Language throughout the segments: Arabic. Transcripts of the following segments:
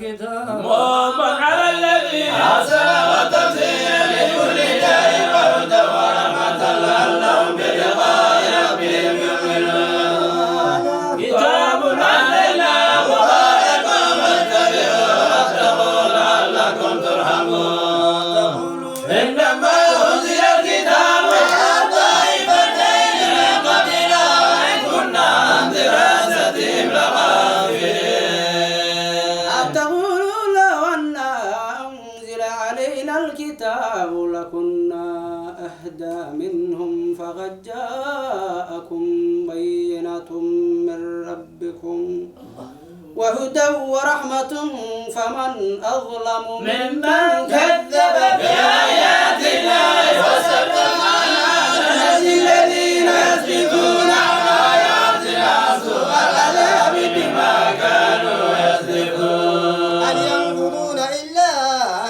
الكتاب ومن على الذي أحسن وتفسير لكل شيء وهدى ورحمة لهم بلقاء ربهم يؤمنون كتاب أنزلناه مبارك فاتبعوه واتقوا لعلكم ترحمون إنما أنزل الكتاب على طائفتين من قبلنا وإن كنا عن دراستهم لغافلين تقولوا لو أن أنزل علينا الكتاب لكنا أهدى منهم فقد جاءكم بينة من ربكم وهدى ورحمة فمن أظلم ممن كذب بآيات الله وصدق عنها سنجزي الذين يصدقون عن آياتنا سوء العذاب بما كانوا يصدقون هل ينظرون إلا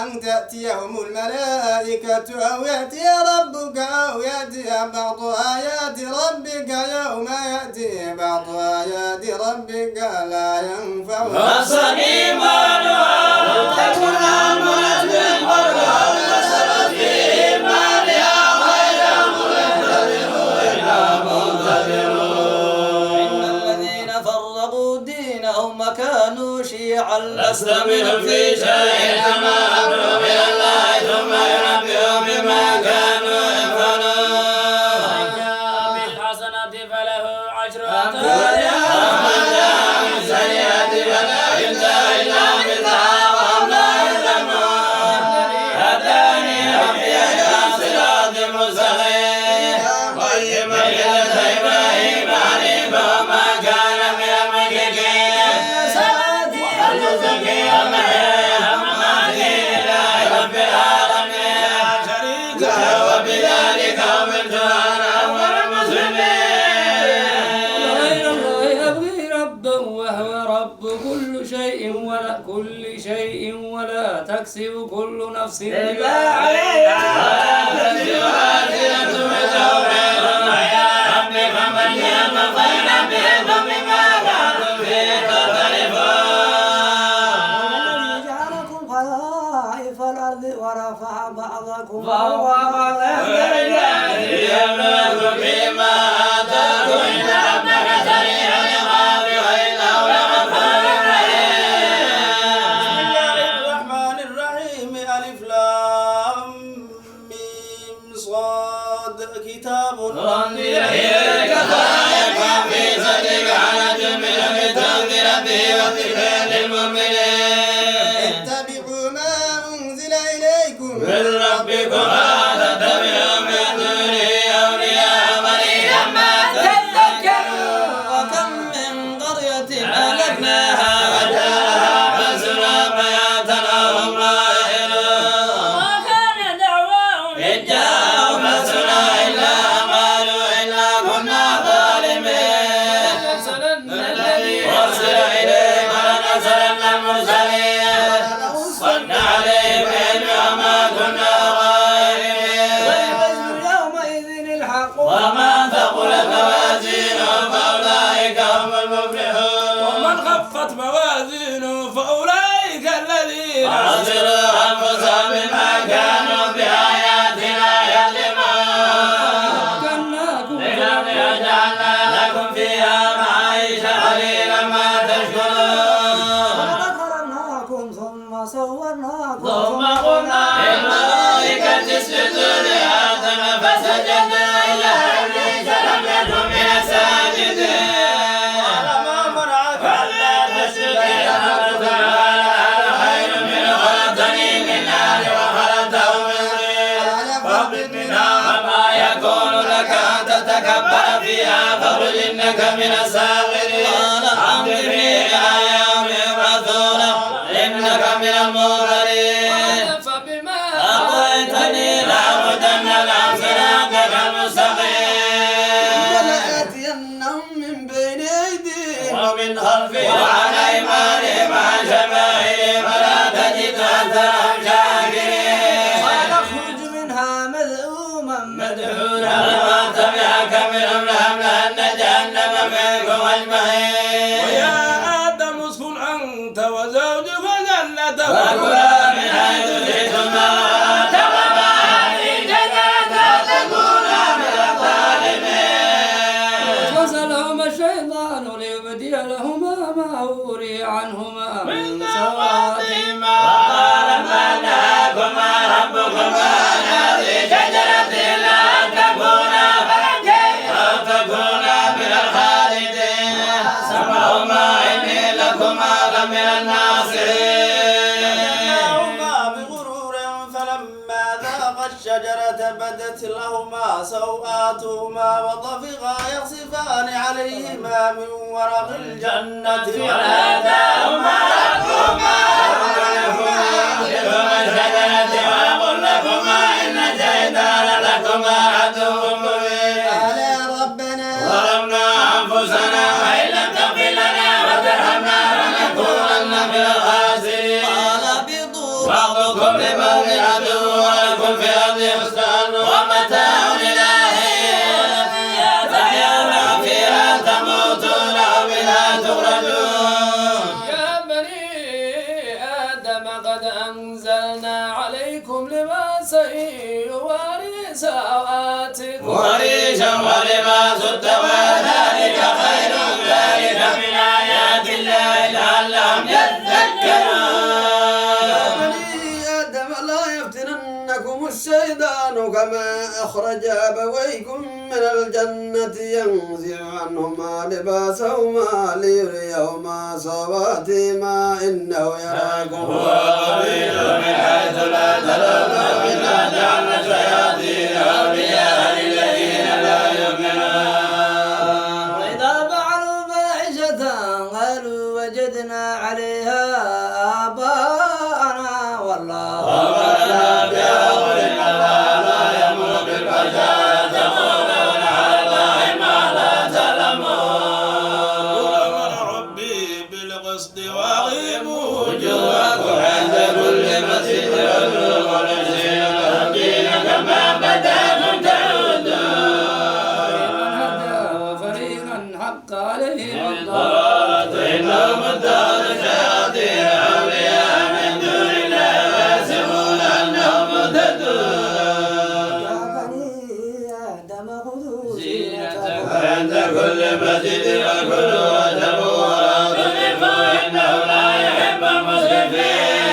أن تأتيهم الملائكة أو يأتي ربك أو يأتي بعض آيات ربك يوم يأتي بعض آيات ربك لا ينفع نفسا إيمانها لم تكن آمنت من قبل أو كسبت في إيمانها خيرا منتظروا إلا منتظرون إن الذين فرقوا دينهم وكانوا شيعا لست منهم في شيء كما أمروا من الله ثم ينبئهم بما كانوا يفعلون من جاء بالحسنة فله عشر ومن جاء بالسيئة فلا يجزى إلا مثلها وهم لا يظلمون هداني ربي إلى صراط مستقيم قيما ملة إبراهيم حنيفا وما كان من المشركين ونسكي ومحياي ومماتي لله رب العالمين شريكا وبذلك أمرت أنا أول المسلمين غير الله أبغي ربا وهو رب كل شيء ولا تكسب كل نفس إلا عليها تزر وازرة وزر أخرى ربي فمن يم فينبئكم بما كنتم فيه تختلفون الذي جعلكم خلائف الأرض ورفع بعضكم فوق بعض درجات ليبلوكم فيما آتاكم إن ربك سريع العقاب وإنه لغفور رحيم بسم الله الرحمن الرحيم ألف لام ميم صاد كتاب أنزل إليك فآية في صدرك على من لتنذر به وذكرى للمؤمنين اتبعوا ما أنزل إليكم من ربكم ولا تتبعوا من دونه أولياء قليلا ما تذكرون وكم من قرية أهلكناها وجاءها بأسنا بياتا وهم ظاهرون وما كان دعواهم إذ جاءهم بأسنا إلا قالوا إنا كنا ظالمين الذي أرسل إليهم ولنصرن المرسلين وأن عليهم إذ وما كنا غائبين والوزن يومئذ الحق وما ثقلت موازينهم فأولئك هم المفلحون ومن خفت موازينه فأولئك الذين خسروا أنفسهم بما كانوا بآياتنا يظلمون مكناكم لنبي جعلنا لكم فيها معايش قليلا ما تشكرون ولقد ثم صورناكم ثم قلنا للملائكة اسجدوا لآدم فسجدوا إلا إبليس لم يكن من الساجدين ما منعك ألا تسجد أمرت قال أنا خير منه خلقتني من نار وخلقته من طين فاهبط منها وما يكون لك أن تتكبر فيها فاخرج إنك من الساخرين أنظرني إلى يوم يبعثون إنك من المنظرين فبما أغويتني لأعبدن لهم صراطك المستقيم ولآتينهم من بين أيديهم ومن خلفهم وعن أيمانهم وعن شمائلهم ولا تجد أكثرهم شاكرين ونخرج منها مذءوما مدحورا ومن تبعك منهم لأملأن جهنم منكم أجمعين ويا آدم اسكن أنت وزوجك الجنة فكلا من حيث شئتما ولا تقربا هذه الشجرة فتكونا من الظالمين. وسلهما الشيطان ليبدي لهما ما وري عنهما من سوآتهما وقال ما نهاكما ربكما عن هذه الشجرة إلا أن تكونا ملكين أو تكونا من الخالدين. سمعهما إني لكما لمن الناصحين. فدلاهما بغرور فلما ذاقا الشجرة بدت لهما سوآتهما وطفقا يخصفان عليهما من ورق الجنة وناداهما ربهما لكما الشجرة وقل لكما إن الشيطان لكما عدو مبين. قال يا ربنا ظلمنا أنفسنا وإن لم تغفر لنا وترحمنا لنكونن من الخاسرين. قال اهبطوا بعضكم لبعض عدو ولكم في الأرض مستقر ومتاع إلى حين. تحيون وفيها تموتون ومنها تخرجون. يا بني آدم قد أنزلنا عليكم لباسا يواري سوآتكم وريشا ولباس التقوى ذلك خير ذلك من آيات الله لعلهم يذكرون. بني آدم لا يفتننكم الشيطان كما أخرج أبويكم من الجنة ينزع عنهما لباسهما ليريهما سوآتهما إنه يراكم هو قبيل من حيث لا ترونه إنا جعلنا الشياطين أولياء للذين لا يؤمنون. وإذا فعلوا فاحشة قالوا وجدنا عليها آباءنا والله أمرنا بأمر الله لا يأمر بالفحشاء تقولون على الله ما لا تعلمون. أمر ربي بالقسط وأقيموا وجوهكم عند كل مسجد وادخلوا الدين كما بداكم تعودون. فريقا هدى وفريقا حق عليهم الضلالة إنهم اتخذوا الشياطين أولياء من دون الله ويحسبون أنهم مهتدون. يا بني آدم خذوا زينتكم عند كل مسجد وكلوا واشربوا ولا تسرفوا إنه لا يحب المسرفين.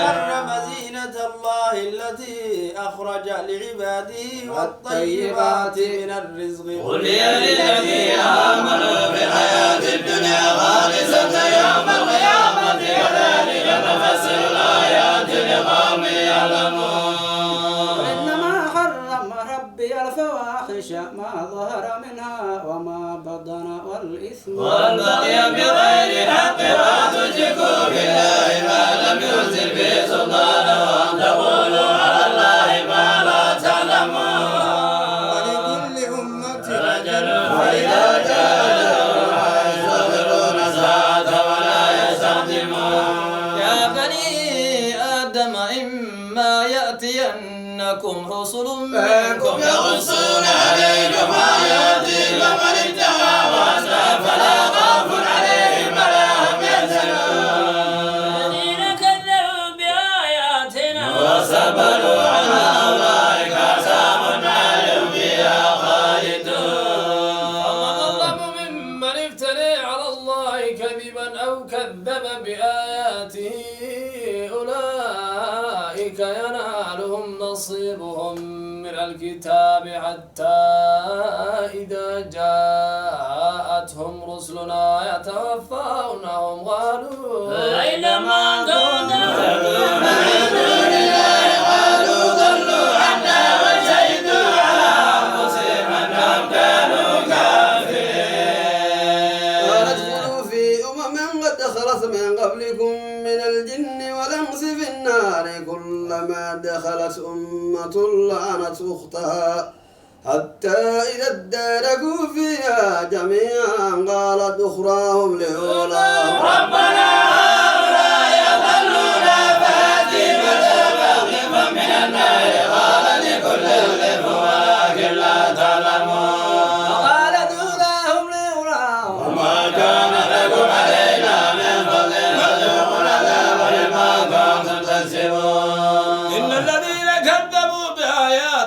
حرم زينة الله التي أخرج لعباده والطيبات من الرزق قل هي للذين آمنوا في الحياة الدنيا خالصة يوم القيامة كذلك نفسر الآيات لقوم يعلمون. إنما حرم ربي الفواحش ما ظهر منها وما بطن والإثم والبغي بغير الحق وأن تشركوا بالله ما لم ينزل به سلطانا وأن تقولوا على الله ما لا تعلمون. ولكل أمة أجل فإذا جاء أجلهم يستغفرون ساعة ولا يستقدمون. يا بني آدم إما يأتينكم رسل منكم يقصون عليكم آياتكم من اتقى وأسلم فلا خوف عليهم ولا هم يحزنون. الذين كذبوا بآياتنا وصبروا عنها أولئك أصحاب النار هم فيها خالدون. أظلم ممن افتري على الله كذبا أو كذب بآياته أولئك ينالهم نصيبهم من الكتاب حتى إذا جاءتهم رسلنا يتوفونهم قالوا أين ما كنتم تدعون من دون الله قالوا ضلوا عنا وشهدوا على أنفسهم أنهم كانوا كافرين. وادخلوا في قد خلت من قبلكم من الجن والأنس في النار كلما دخلت أمة لعنت أختها حتى إذا اداركوا فيها جميعا قالت أخراهم لأولاهم ربنا هؤلاء أضلونا فآتهم عذابا من النار قال لكل ضيف ولكن لا تعلمون. وقالت أولاهم لأولاهم وما كان لكم علينا من فضل فذوقوا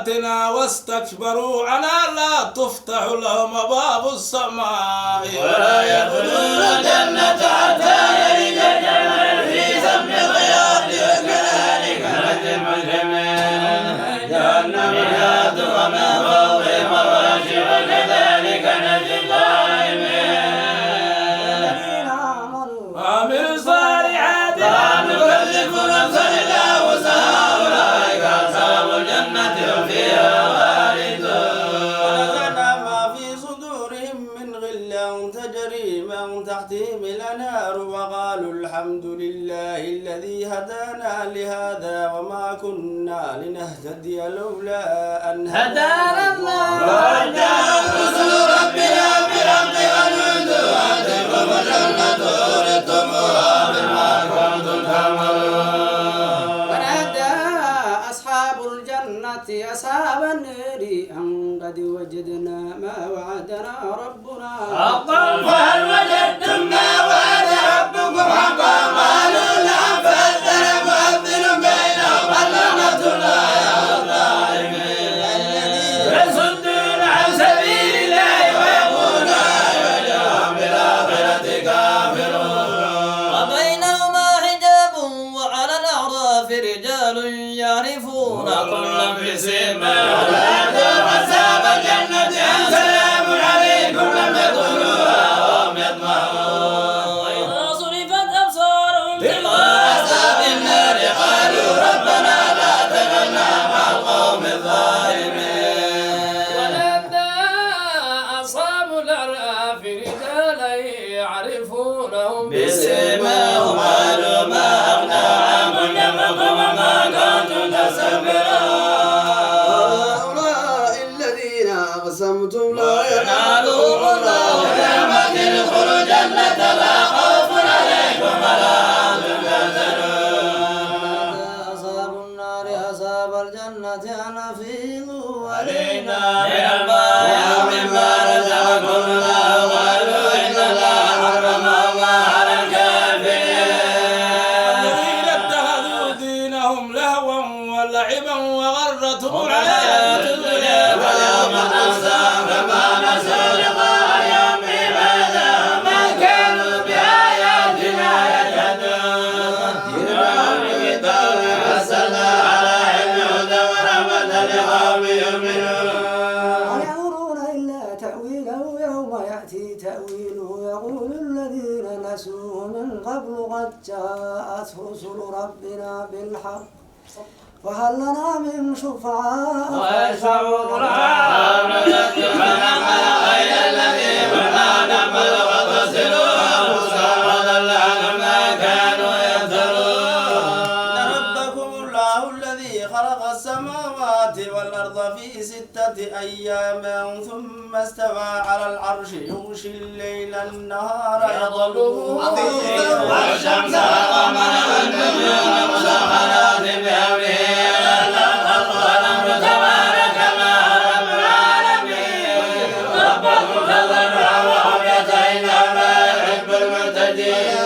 بآياتنا واستكبروا عنها لا تفتح لهم أبواب السماء ولا يدخلون الجنة حتى يلج الجمل في سم الخياط وكذلك نجزي المجرمين جهنم يهاد ومن فوقهم غواش وكذلك نجزي الظالمين وعملوا الصالحات لا نكلف نفسا إلا وسعها أولئك أصحاب الجنة هم فيها خالدون ونزعنا ما في صدورهم من غل تجري من تحتهم الأنهار وقالوا الحمد لله الذي هدانا لهذا وما كنا لنهتدي لولا أن هدانا الله وقد جاءت رسل ربنا بالحق والجند وتلكم الجنة أورثتموها بما كنتم تعملون ونادى أصحاب الجنة أصحاب النار أن قد وجدنا ما وعدنا ربنا حقا فهل وجدتم ما وعد ربكم حقا قالوا نعم فأذن مؤذن بينهم اللعنة الله على الظالمين يصدون عن سبيل الله ويقولون وجوههم بالآخرة كافرون وبينهما حجاب وعلى الأعراف رجال يعرفون كلا بسيماهم أصحاب الجنة أن سلام عليكم لم يدخلوها وهم يطمعون وإذا صرفت أبصارهم تلقى أصحاب النار قالوا ربنا لا تجعلنا مع القوم الظالمين ونادى أصحاب الأعراف رجالا يعرفونهم بسيماهم قالوا ما أغنى عنكم جمعكم وما كنتم تستكبرون هؤلاء الذين أقسمتم لا ينالهم الله نعمة ادخلوا الجنة لا خوف عليكم ولا أنتم تحزنون أصحاب النار أصحاب الجنة أن أفيضوا علينا من الماء مما رزقكم الله قالوا إن الله حرمهما على الكافرين الذين اتخذوا دينهم لهوا ولعبا وغرتهم الحياة الدنيا واليوم ننساهم كما نسوا لقاء يومهم هذا ما كانوا بآياتنا يجحدون إنهم بكتاب أرسلنا على علم هدى ورحمة لقوم يؤمنون هل ينظرون إلا تأويله يوم يأتي تأويله يقول الذين نسوه من قبل قد جاءت رسل ربنا بالحق فهل لنا من شفعاء ويشفعون لنا فنعمل غير الذي كنا نعمل وتصلوا أنفسهم وضل عنهم ما كانوا يفترون ربكم الله الذي خلق السماوات والأرض في 6 أيام ثم استوى على العرش يغشي الليل النهار يطلبه والشمس والقمر والنجوم مسخرات بأمره والأمر تبارك الله رب العالمين ربكم تضرعا وخفية إنه لا يحب المعتدين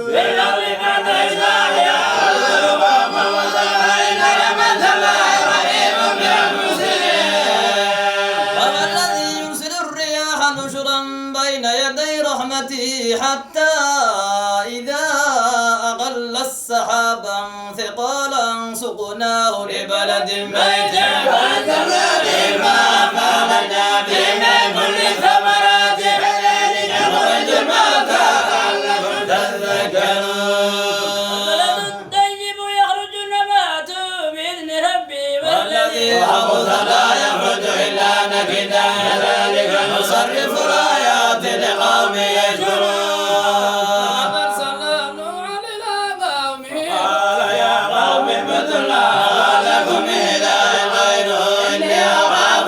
بالأرض بعد إصلاحها والقلوب وصلحين رحمة الله رحيم بالمسلمين وهو الذي يرسل الرياح نشرا بين يدي رحمته حتى إذا أقل السحابا ثقالا سقناه لبلد ميت وأنزلنا به الماء فأخرجنا به من كل الثمرات كذلك نخرج الموتى لعلكم تذكرون البلد الطيب يخرج النبات بإذن ربه والذي خبث لا يخرج إلا نكدا كذلك نصرف الآيات لقوم يشكرون أرسلنا نوحا إلى قومه قال يا قوم اعبدوا الله ما لكم من إله غيره إني أخاف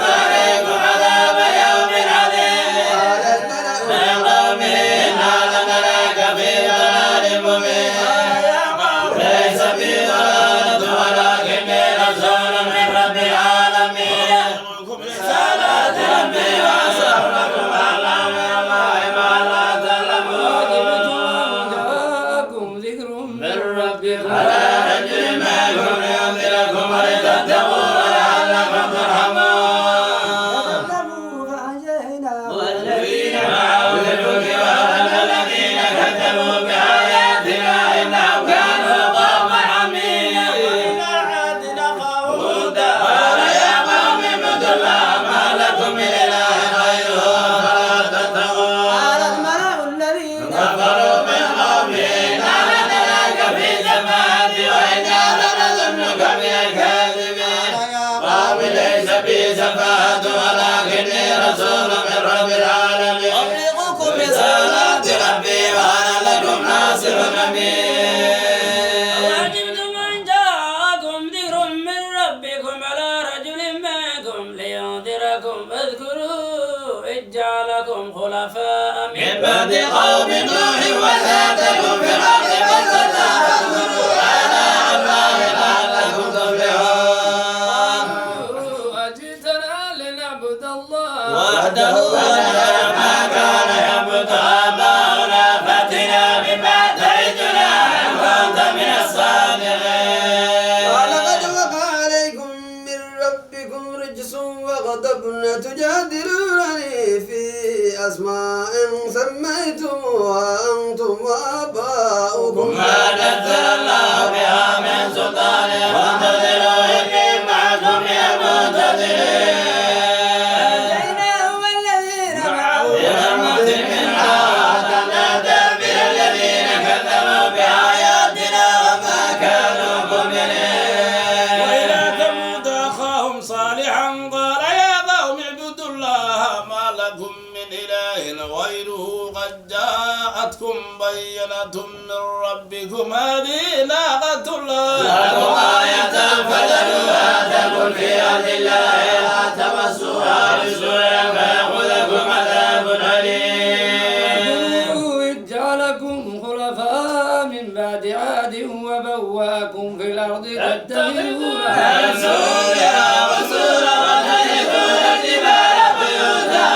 كفروا من قومه نراك في سفاهة وإنا لنظنك من الكاذبين قال ليس بي سفاهة ولكني رسول من رب العالمين أبلغكم رسالات ربي وأنا لكم ناصر أمين. أوعجبتم أن جاءكم ذكر من ربكم على رجل منكم لينذركم فاذكروا إذ جعلكم خلفاء من بعد قوم نوح وزادكم في الأرض فسادا فاذكروا آلاء الله لعلكم تفلحون. أجئتنا لنعبد الله وحده ما كان يعبد آباؤنا فأتنا بما تعدنا إن كنت من الصادقين. ولقد وقع عليكم من ربكم رجس وغضب تجادلونني في أسماء سميتموها أنتم وآباؤكم ما نزل الله بها من سلطان وانتظروا إني معكم من المنتظرين. برحمة منا وأعطنا دابر الذين كذبوا بآياتنا وما كانوا مؤمنين. وإلى ثمود أخاهم صالحا قال يا قوم اعبدوا الله ما لكم من إله غيره قد جاءتكم بينة من ربكم هذه ناقة الله لكم آية فذروها تكن في أرض الله لا تمسوها بسوء فيأخذكم عذاب أليم. إذ جعلكم خلفاء من بعد عاد وبواكم في الأرض تتخذونها سوريا وسورا وتجدون الجبال بيوتا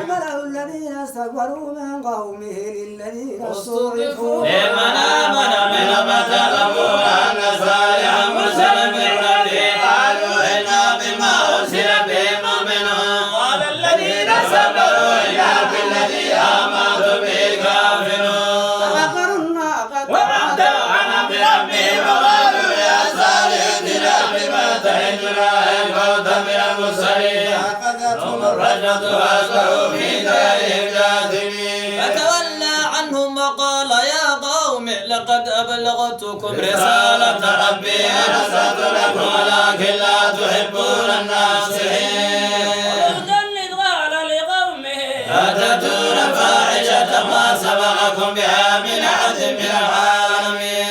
الملأ الذين استكبروا من قومه للذين استضعفوا لمن آمن منهم اتخذوا أن صالحا مرسلا من ربه قالوا إنا بما أرسل به مؤمنون قال الذين صبروا إنا بالذي آمنتم به كافرون فعقروا الناقة وعدوا عن أمر ربهم وقالوا يا صالح ائتنا بما تعدنا إن كنت من المرسلين فأخذتهم الرجفة فأصبحوا في دارهم جاثمين. فتولى عنهم وقال يا قوم لقد أبلغتكم رسالة ربي نصرت لكم ولكن لا تحبون الناصحين. ولوطا إذ قال لقومه أتأتون الفاحشة ما سبقكم بها من أحد من العالمين.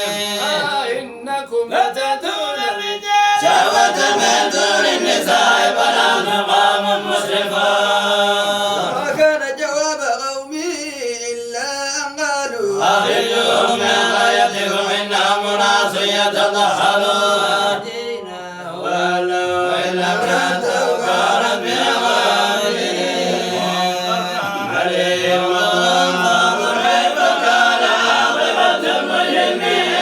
إنكم لتأتون الرجال شهوة من دون النساء بل أنتم قوم مسرفون. ما كان جواب قومه إلا أن قالوا أخرجوهم من قريتكم إنهم أناس يتطهرون. ولو إن ابنته كانت من الغابرين. عليهم فانظر كيف كان عاقبة المجرمين.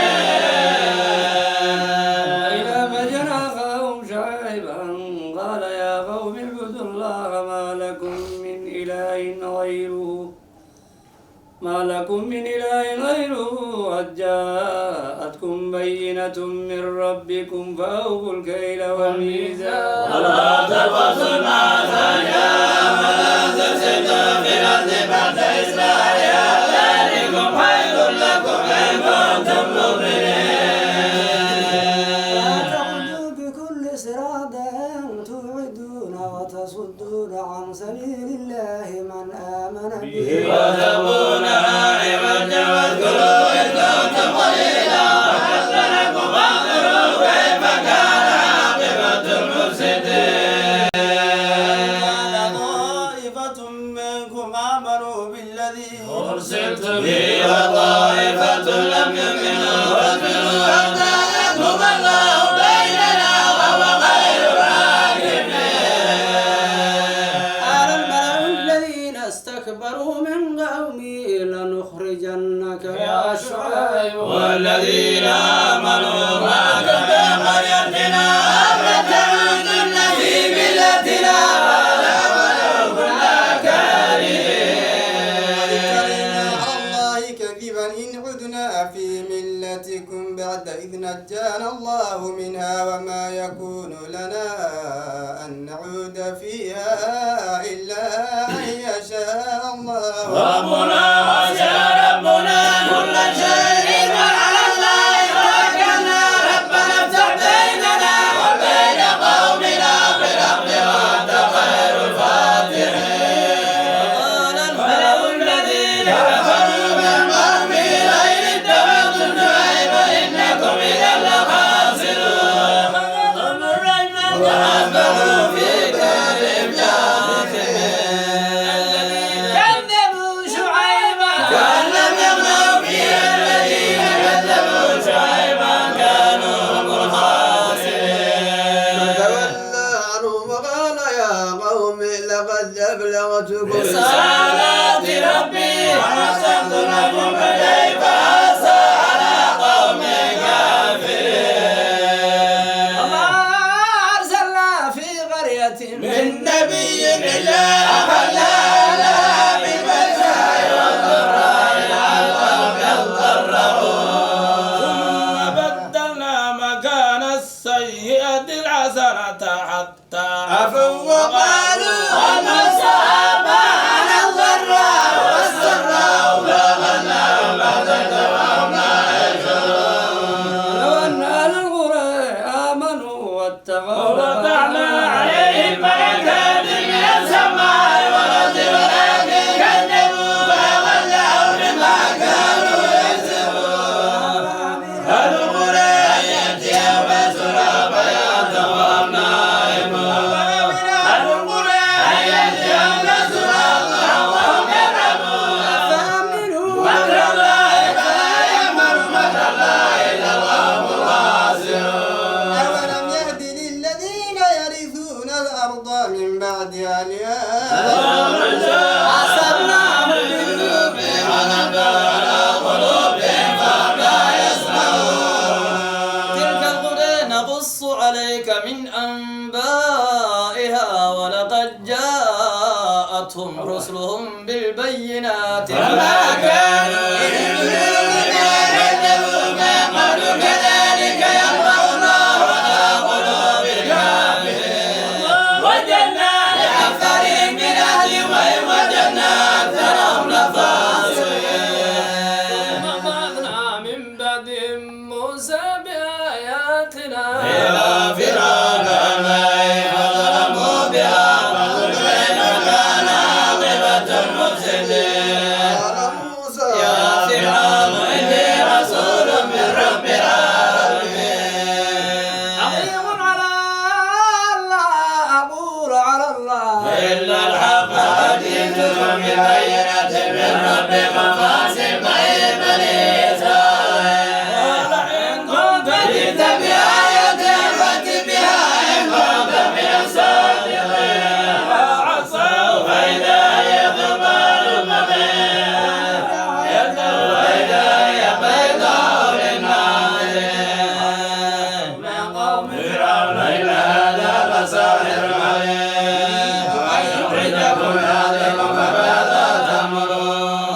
إلى مدين أخاهم شعيبا قال يا قوم اعبدوا الله ما لكم من إله غيره قد جاءتكم بينة من ربكم فأوفوا الكيل والميزان ولا تبخسوا الناس أشياءهم ولا تفسدوا في الأرض بعد إصلاحها ذلكم خير لكم إن كنتم مؤمنين. لا تعدوا بكل صراط توعدون وتصدون عن سبيل الله من آمن به وتبغونها عوجا واذكروا إذ كنتم قليلا وحسنكم وانظروا كيف كان عاقبة المفسدين. قال طائفة منكم آمنوا بالذي أرسلت به وطائفة لم يؤمنوا فاصبروا حتى يحكم الله بيننا وهو خير الحاكمين. قال الملأ الذين استكبروا من قومه لنخرجنك يا شعيب والذين آمنوا معك في قريتنا أفلتعودن في ملتنا ولو كنا كارهين. افترينا على الله كذبا إن عدنا في ملتكم بعد إذ نجانا الله منها وما يكون لنا أن نعود فيها ربنا وسع ربنا كل شيء وعلى الله توكلنا ربنا افتح بيننا وبين قومنا بالحق وأنت خير الفاتحين. وقال الملأ الذين كفروا من قومه لئن اتبعتم شعيبا إنكم إذا لخاسرون. فأخذهم الرجفة فأصبحوا في دارهم جاثمين. كذبوا شعيبا كأن لم يغنوا فيها الذين كذبوا شعيبا كانوا هم الخاسرين. فتولى عنهم وقال يا قوم لقد أبلغتكم رسالات ربي ونصحت لكم فكيف أسى على قوم كافرين. وما أرسلنا في قرية من نبي إلا أخذنا لها بالبأساء والضراء لعلهم يضرعون. ثم بدلنا مكان السيئة الحسنة حتى عفوا وقالوا ومسى آباءنا الضراء والسراء فأخذناهم بغتة وهم لا يشعرون. لو أن أهل القرى آمنوا واتقوا لفتحنا عليهم بركات من السماء والأرض ولكن كذبوا فأخذناهم بما كانوا يكسبون. أهل القرى أن يأتيهم بأسنا بياتا وهم نائمون. أهل القرى أن يأتيهم بأسنا ضحى وهم يلعبون. مكر الله فلا يأمن مكر الله إلا القوم الخاسرون. أولم يهد للذين يرثون الأرض من بعد أهلها أصبناهم بذنوبهم ونبذنا على قلوبهم فهم لا يسمعون. تلك القرى نقص عليك من أنبائها ولقد جاءتهم رسلهم بالبينات فما كانوا ليؤمنوا بما كذبوا من قبل كذلك يطبع الله على قلوب الكافرين. وجدنا لأكثرهم من أهل وإن وجدنا أكثرهم لفاسقين. ثم بعثنا من بعدهم موسى بآياتنا إلى فرعون الملئ فظلموا بها فانظر كيف كان عاقبة المفسدين. قال موسى يا فرعون إني رسول من رب العالمين. حقيق على الله أقول على الله إلا الحق قد جئتكم ببينة من ربكم فأحسن معي بني إسرائيل. إن كنت جئت بآية فأت بها إن كنت من الصادقين. فعصوا فإذا هي ثعبان مبين يده وإذا هي بيضاء للناظرين. من قوم فرعون إلا هذا لساحر عليم. أن يخرجكم من أرضكم فماذا تأمرون.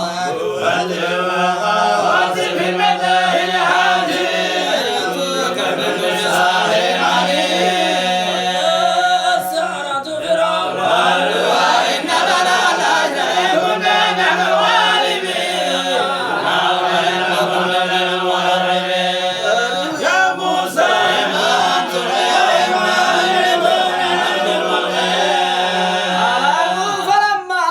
فاتلوا وقاتل في المدائن حاجرين يأتوك بكل ساحر عليم. السحرة فرعون قالوا وإن لنا لأجرا إن كنا نحن الغالبين. وإنكم لمن المقربين. يا موسى إما أن تلقي وإما أن يلقون نحن الملقين. فلما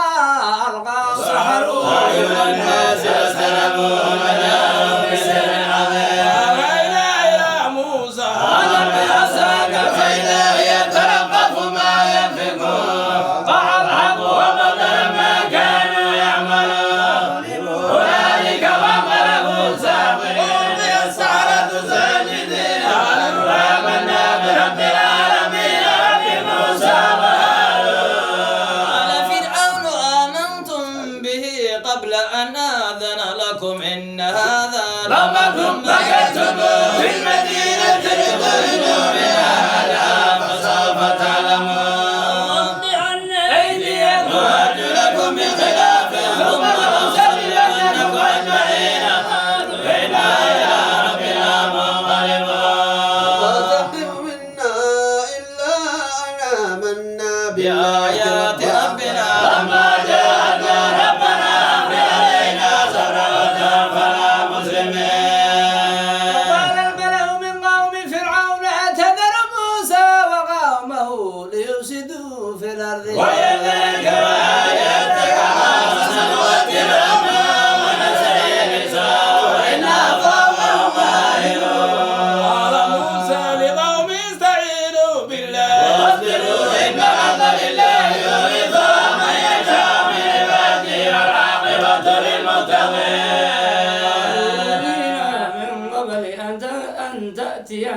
ألقى سحروا أعين الناس واستلموهم وجاءوا بسحر عظيم. وأوحينا إلى موسى أن ألق عصاك فإذا هي تلقف ما يأفكون. فأضحكوا وبطل ما كانوا يعملون. هنالك وانقلبوا ساخرين. ألقي السحرة ساجدين قالوا آمنا برب العالمين رب موسى وهارون. قال فرعون آمنتم به قبل أن آذن لكم إن هذا لمكر مكرتموه في المدينة لتخرجوا منها أهلها فسوف تعلمون. وقطعن أيديكم وأرجلكم من خلاف ثم لأصلبنكم أجمعين. إنا إلى ربنا منقلبون. لا تقدم منا إلا أن آمنا بآيات ربنا لما جاءنا ربنا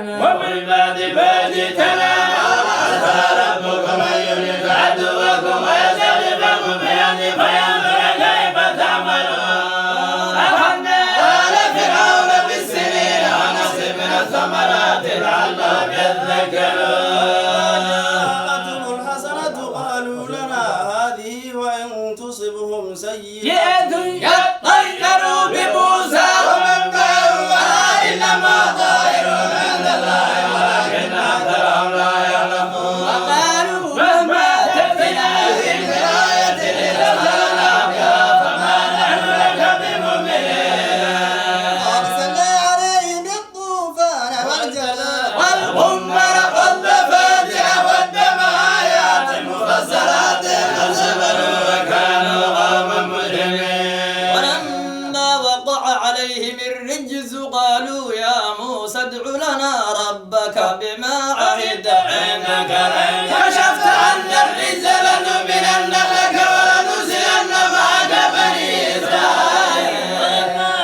ومن بعد فجئتنا عسى ربكم أن يهلك عدوكم ويستخلفكم في الأرض فينظر كيف تعملون أخذنا آل فرعون بالسنين ونقص من الثمرات لعلهم يذكرون جاءتهم الحسنة قالوا لنا هذه وإن تصبهم سيئة يطيروا بموسى ومن معه إنما طائرهم عند الله ولكن أكثرهم لا يعلمون وقالوا مهما تأتنا من آية لنرسلنا بها فما نحن لك بمؤمنين أرسلنا عليهم الطوفان والقمر والضفادع والدم آيات مفصلات فصبروا وكانوا قوما مجرمين ولما وقع عليهم الرجز قالوا يا موسى ادع لنا ربك بما عهد عندك كشفت عنا الرجز لنؤمنن لك ولنرسلن معك بني إسرائيل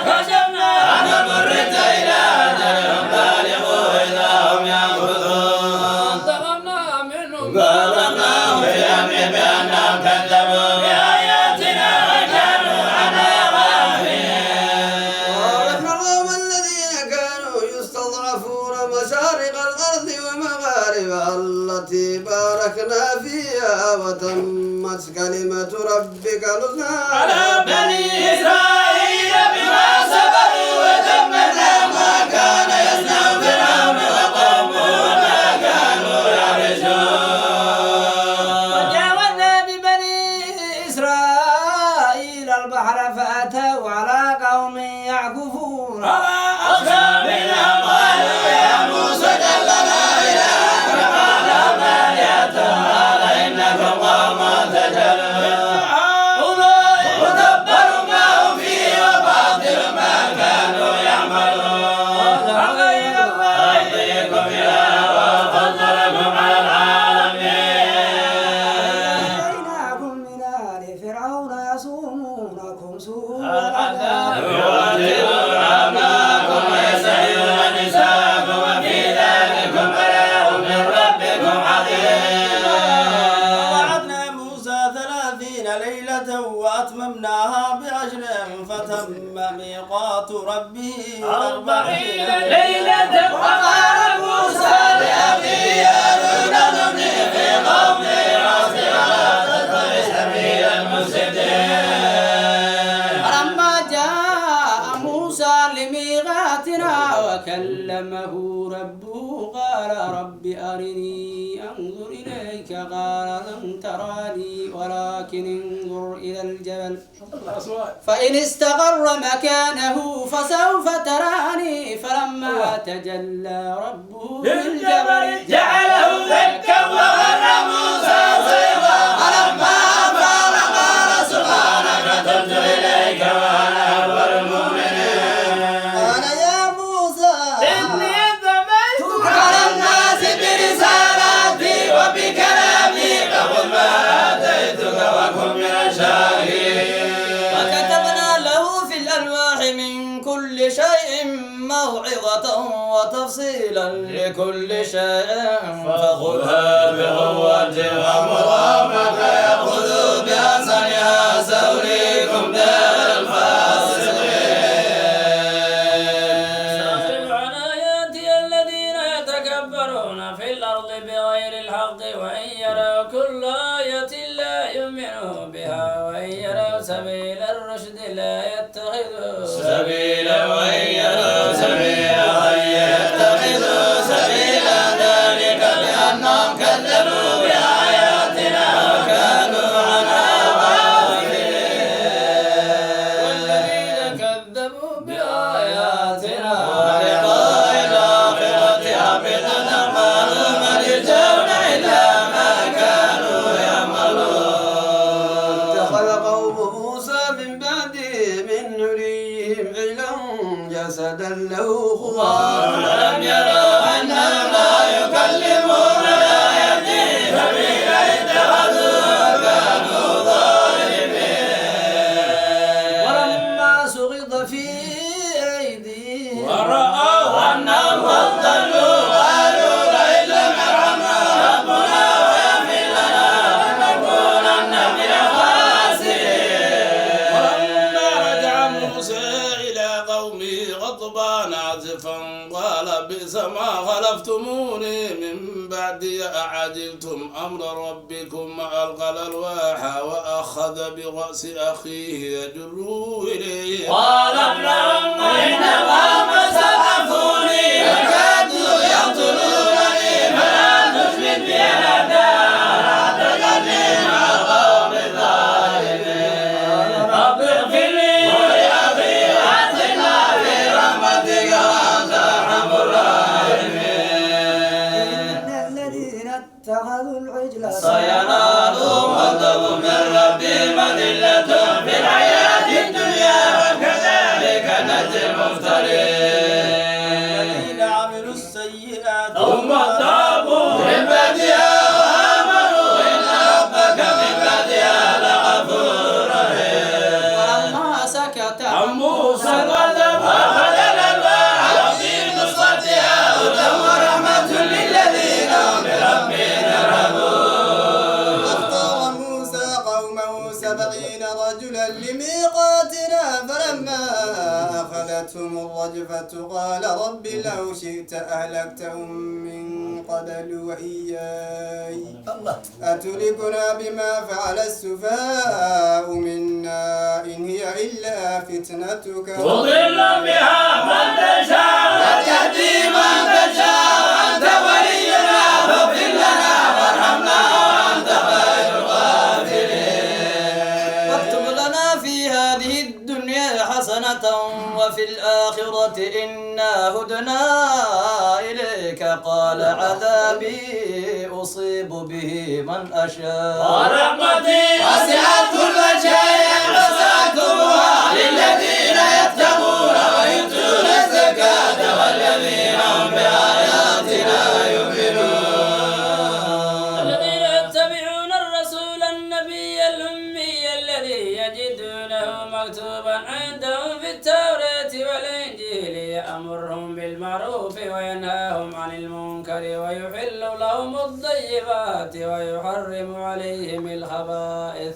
كشفنا أنا مرت إلى أجل بالغوا إذا هم ينكثون انتقمنا منهم فأغرقناهم في الأمر بأنهم كذبوا بآياتنا وكانوا عنها غافلين ونحن القوم الذين كانوا يستضعفون مشارق الأرض ومغاربها التي باركنا فيها وتمت كلمة ربك الحسنى على بني إسرائيل بما صبروا وتمنا ما كان يصنع فرعون وقومه وما كانوا يعرشون وجاوزنا ببني إسرائيل البحر فأتوا على قوم يعكفون أصحابنا قالوا يا موسى اجعل لنا إلها كما لهم آلهة قال إنكم قوم تجهلون مدبر ما هم فيه وباطل ما كانوا يعملون أغير الله يهديكم إلها وفضلكم على العالمين نجيناكم من آل فرعون يصومونكم سوء العذاب العذاب يقتلون أبناءكم ويستحيون نساءكم وفي ذلكم بلاء من ربكم عظيم ووعدنا موسى 30 ليلة وأتممناها ب10 فتم ميقات ربه 40 ليلة وقال موسى لأخيه هارون اذكرني في قومي واصبر ولا تتبع سبيل المفسدين فلما جاء موسى لميقاتنا وكلمه ربه قال رب أرني أنظر إليك قال لن تراني ولكن انظر إلى الجبل فإن استقر مكانه فسوف تراني فلما تجلى ربه للجبل جعله دكا وخر موسى صيغا فلما أفاق قال سبحانك تبت إليك وأنا أول المؤمنين قال يا موسى إني ذبحتك على الناس برسالاتي وبكلامي فخذ ما آتيتك وكن من الشاكرين وكتبنا له في الألواح من كل شيء موعظة وتفصيلا لكل شيء فخذها بقوة ومرامك يأخذوا بأحسنها سأريكم دار الفاسقين سأصرف عن آياتي الذين يتكبرون في الأرض بغير الحق وإن يروا كل آية لا يؤمنوا بها وإن يروا سبيل الرشد لا يتخذوه سبيلا وإن يروا سبيلا أن يتخذوا سبيلا ذلك بأنهم كذبوا بآياتنا وكانوا عنها غافلين والذين كذبوا بآياتنا ولقاء الآخرة حبطت أعمالهم هل يجزون إلا ما كانوا يعملون اتخذ قوم موسى من بعده من حليهم عجلا جسدا له خوار ولم يروا أنه لا يكلمون ولا يهديهم سبيلا اتخذوه وكانوا ظالمين ولما سقط في أيديهم ورأوا أنهم قد ضلوا بئس ما خلفتموني من بعدي أعجلتم أمر ربكم ألقى الألواح وأخذ برأس أخيه يجره إليه قال ابن أم إن قوم استضعفوني فكادوا يقتلونني فلا تشمت بي الأعداء لا تجعلني مع القوم الظالمين رب اغفر لي ولأخي وأدخلنا في رحمتك وأنت أرحم الراحمين إن الذين اتخذوا العجل سينالهم غضب من ربهم وذلة في الحياة الدنيا وكذلك نجزي المفترين الذين عملوا السيئات ثم تابوا من بعدها وآمنوا إن ربك من بعدها لغفور رحيم ولما سكت عن موسى الغضب أخذ الألواح وفي نصرتها هدى ورحمة للذين هم بربهم يرهبون واختار موسى قومه 70 رجلا لميقاتنا فلما أخذتهم الرجفة قال رب لو شئت أهلكتهم من قبل وإياي أتهلكنا بما فعل السفهاء منا إن هي إلا فتنتك تضل بها من تشاء وتهدي من تشاء أنت ولينا فاغفر لنا وارحمنا وأنت خير الغافرين واكتب لنا في هذه الدنيا حسنة وفي الآخرة إنا هدنا إليك قال عذابي أصيب به من أشاء ورحمتي وسعت كل شيء فسأكتبها للذين يتقون ويؤتون الزكاة والذين هم بآياتنا يؤمنون الذين يتبعون الرسول النبي الأمي الذي يجدونه مكتوبا عندهم في التوراة والإنجيل يأمرهم بالمعروف وينهاهم عن المنكر ويحل لهم الطيبات ويحرم عليهم الخبائث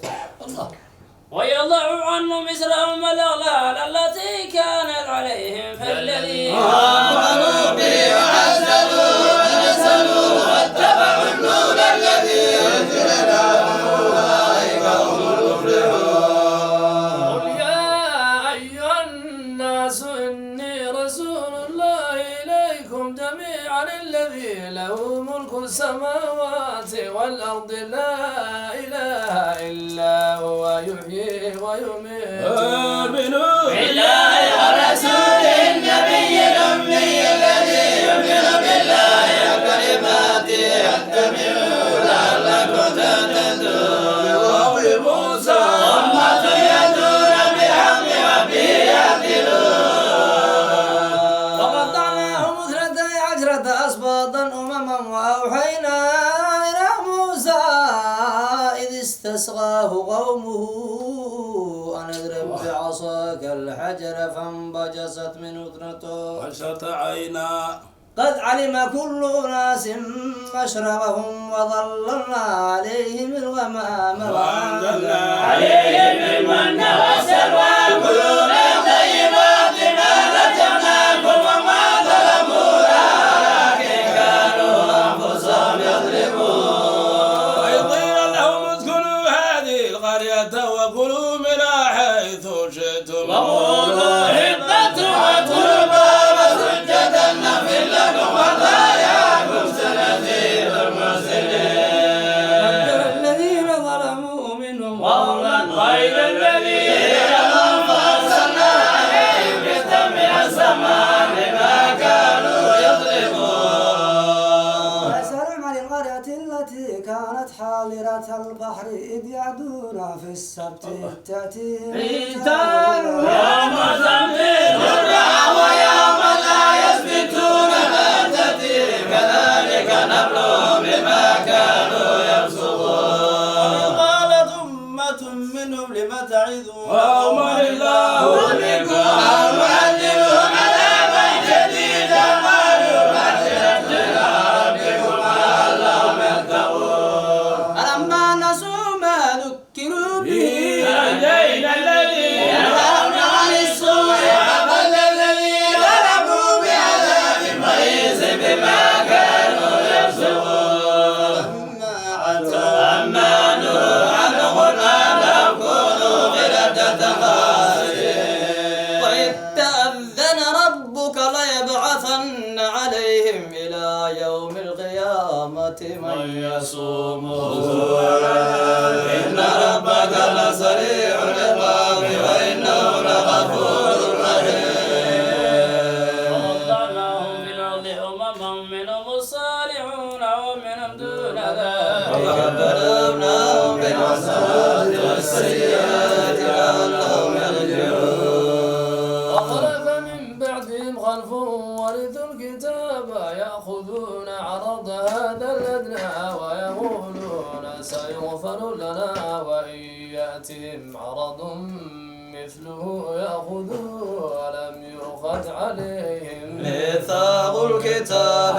ويضع عنهم إسرهم والأغلال التي كانت عليهم فالذين آمنوا به وعزلوا ونزلوا واتبعوا النور الذي أنزل لهم أولئك هم المفلحون قل يا أيها الناس إني رسول الله إليكم جميعا الذي له ملك السماوات والأرض لا إله إلا هو يحيي ويميت آمنوا بالله ورسول النبي الأمي الذي يؤمن بالله وكلماته اتبعوا لعلكم تهتدون وقوم موسى أمة يدعون بحق وبه يعدلون وقطعناهم 12 أسباطا أمما وأوحينا إلى موسى إذ استسقاه قومه أن اضرب بعصاك الحجر فانبجست منه 12 عينا قد علم كل أناس مشربهم وظللنا عليهم الغمام وأنزلنا عليهم المن والسلوى كلوا من طيبات ما رزقناكم وما ظلمونا ولكن كانوا أنفسهم يظلمون وإذ قيل لهم اسكنوا هذه القرية وكلوا منها حيث شئتم وقولوا حبة وادخلوا الباب سجدا نغفر لكم خطاياكم سنزيد المحسنين الذين ظلموا منهم قولا غير الذين هم فأرسلنا عليهم رزقا من السماء بما كانوا يظلمون ويسألون عن القرية التي كانت حاضرة البحر إذ يعدون في السبت تأتيهم حيتانهم يوم سبت الرعى ويوم لا يسبتون ما تأتيهم كذلك نبلوهم بما كانوا يفسقون قالت أمة منهم لم تعظون وأمر الله منكم أو يعذبهم عذابا شديدا قالوا مغفرة لربكم لعلهم يتقون فلما نسوا ما ذكروا به أنجينا الذين ينهون عن السوء وأخذنا الذين ظلموا بعذاب غير يصوموا إن ربك لسريع العقاب وإنه لغفور رحيم وقطعناهم في الأرض أمما منهم الصالحون ومنهم دون ذلك وبلوناهم بالحسنات والسيئات لعلهم يرجعون وخلف من بعدهم خلف ورثوا الكتاب يأخذون عرض هذا الأدنى ويقولون سيغفر لنا وإن يأتهم عرض مثله يأخذوه ولم يؤخذ عليهم ميثاق الكتاب